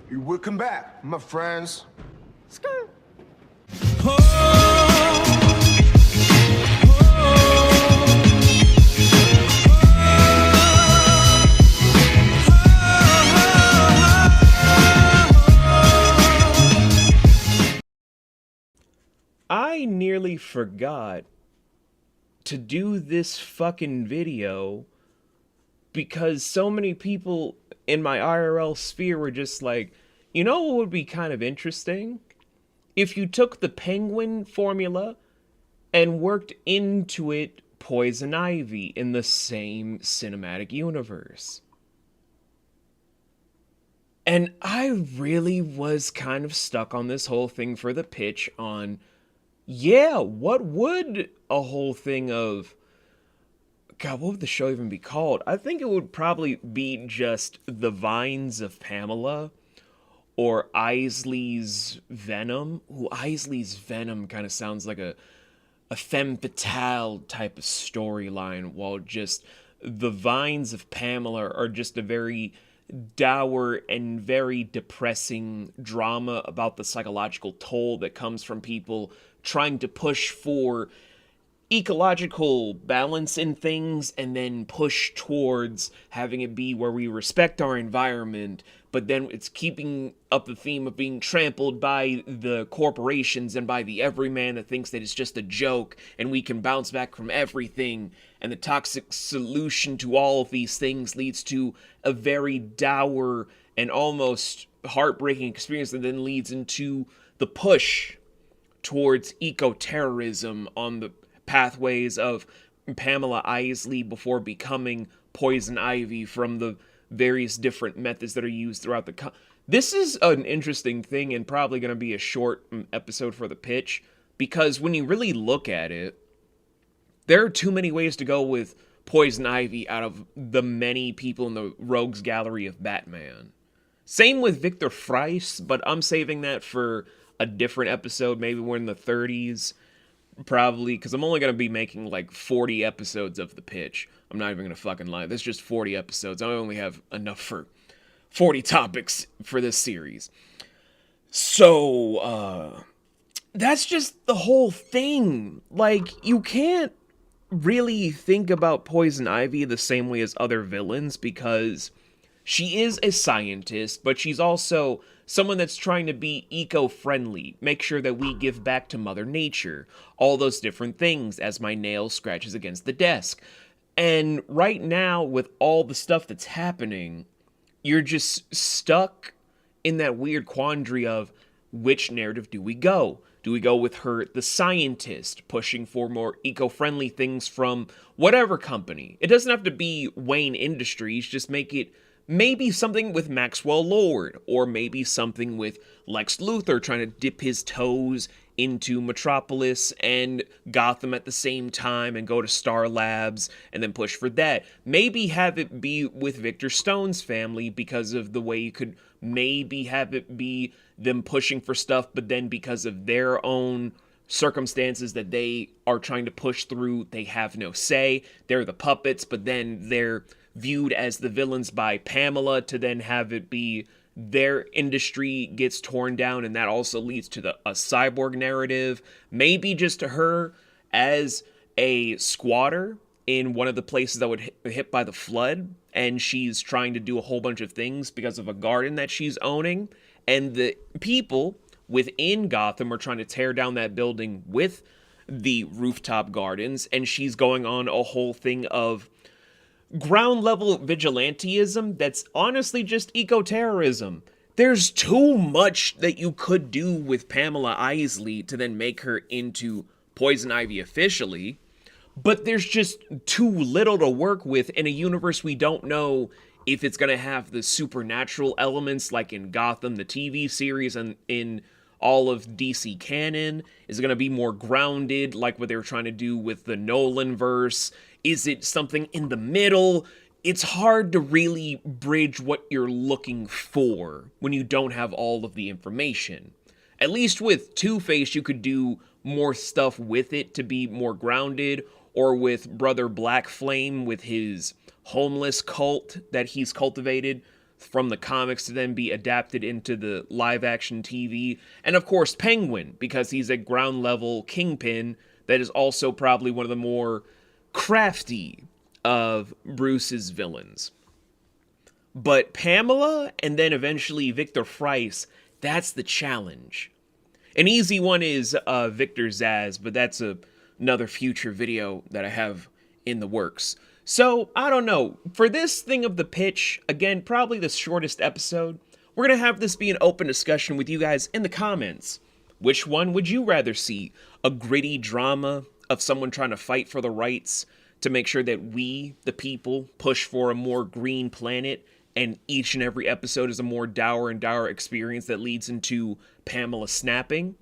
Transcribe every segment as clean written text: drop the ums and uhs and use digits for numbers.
You will come back, my friends. Skirt. I nearly forgot to do this fucking video because so many people in my IRL sphere were just like, you know what would be kind of interesting? If you took the Penguin formula and worked into it Poison Ivy in the same cinematic universe. And I really was kind of stuck on this whole thing for the pitch on, yeah, what would a whole thing of, God, what would the show even be called? I think it would probably be just The Vines of Pamela or Isley's Venom. Ooh, Isley's Venom kind of sounds like a Femme Fatale type of storyline, while just The Vines of Pamela are just a very dour and very depressing drama about the psychological toll that comes from people trying to push for ecological balance in things and then push towards having it be where we respect our environment, but then it's keeping up the theme of being trampled by the corporations and by the everyman that thinks that it's just a joke and we can bounce back from everything. And the toxic solution to all of these things leads to a very dour and almost heartbreaking experience that then leads into the push towards eco-terrorism on the pathways of Pamela Isley before becoming Poison Ivy from the various different methods that are used throughout the This is an interesting thing and probably going to be a short episode for the pitch, because when you really look at it, there are too many ways to go with Poison Ivy out of the many people in the rogues gallery of Batman. Same with Victor Fries, but I'm saving that for a different episode. Maybe we're in the 30s. Probably, because I'm only going to be making like 40 episodes of the pitch. I'm not even going to fucking lie. There's just 40 episodes. I only have enough for 40 topics for this series. So, that's just the whole thing. Like, you can't really think about Poison Ivy the same way as other villains, because she is a scientist, but she's also someone that's trying to be eco-friendly, make sure that we give back to Mother Nature, all those different things as my nail scratches against the desk. And right now, with all the stuff that's happening, you're just stuck in that weird quandary of which narrative do we go? Do we go with her, the scientist, pushing for more eco-friendly things from whatever company? It doesn't have to be Wayne Industries, just make it maybe something with Maxwell Lord, or maybe something with Lex Luthor trying to dip his toes into Metropolis and Gotham at the same time and go to Star Labs and then push for that. Maybe have it be with Victor Stone's family because of the way you could maybe have it be them pushing for stuff, but then because of their own circumstances that they are trying to push through, they have no say. They're the puppets, but then they're viewed as the villains by Pamela to then have it be their industry gets torn down, and that also leads to a cyborg narrative. Maybe just her as a squatter in one of the places that would hit by the flood, and she's trying to do a whole bunch of things because of a garden that she's owning, and the people within Gotham are trying to tear down that building with the rooftop gardens, and she's going on a whole thing of ground level vigilantism that's honestly just eco-terrorism. There's too much that you could do with Pamela Isley to then make her into Poison Ivy officially, but there's just too little to work with in a universe we don't know if it's going to have the supernatural elements like in Gotham, the TV series, and in all of DC canon. Is it going to be more grounded like what they were trying to do with the Nolan verse? Is it something in the middle? It's hard to really bridge what you're looking for when you don't have all of the information. At least with Two-Face, you could do more stuff with it to be more grounded, or with Brother Black Flame with his homeless cult that he's cultivated from the comics to then be adapted into the live action TV. And of course, Penguin, because he's a ground level kingpin that is also probably one of the more crafty of Bruce's villains. But Pamela and then eventually Victor Fries, that's the challenge. An easy one is Victor Zsasz, but that's another future video that I have in the works. So, I don't know. For this thing of the pitch, again, probably the shortest episode, we're going to have this be an open discussion with you guys in the comments. Which one would you rather see? A gritty drama of someone trying to fight for the rights to make sure that we, the people, push for a more green planet, and each and every episode is a more dour and dour experience that leads into Pamela snapping?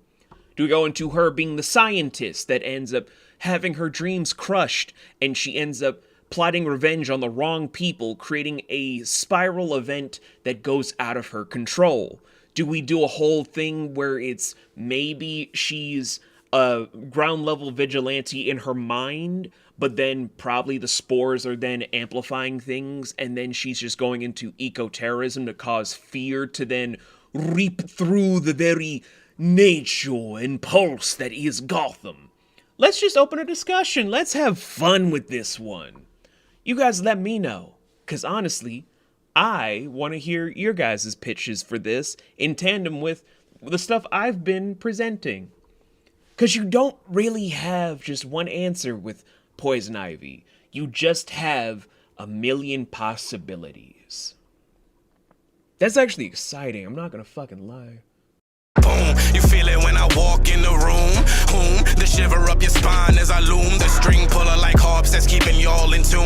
Do we go into her being the scientist that ends up having her dreams crushed, and she ends up plotting revenge on the wrong people, creating a spiral event that goes out of her control? Do we do a whole thing where it's maybe she's a ground level vigilante in her mind, but then probably the spores are then amplifying things, and then she's just going into eco-terrorism to cause fear to then reap through the very nature and pulse that is Gotham? Let's just open a discussion. Let's have fun with this one. You guys let me know, because honestly, I want to hear your guys' pitches for this in tandem with the stuff I've been presenting. Because you don't really have just one answer with Poison Ivy. You just have a million possibilities. That's actually exciting. I'm not going to fucking lie. Boom, you feel it when I walk in the room. The shiver up your spine as I loom. The string puller like harps that's keeping y'all in tune.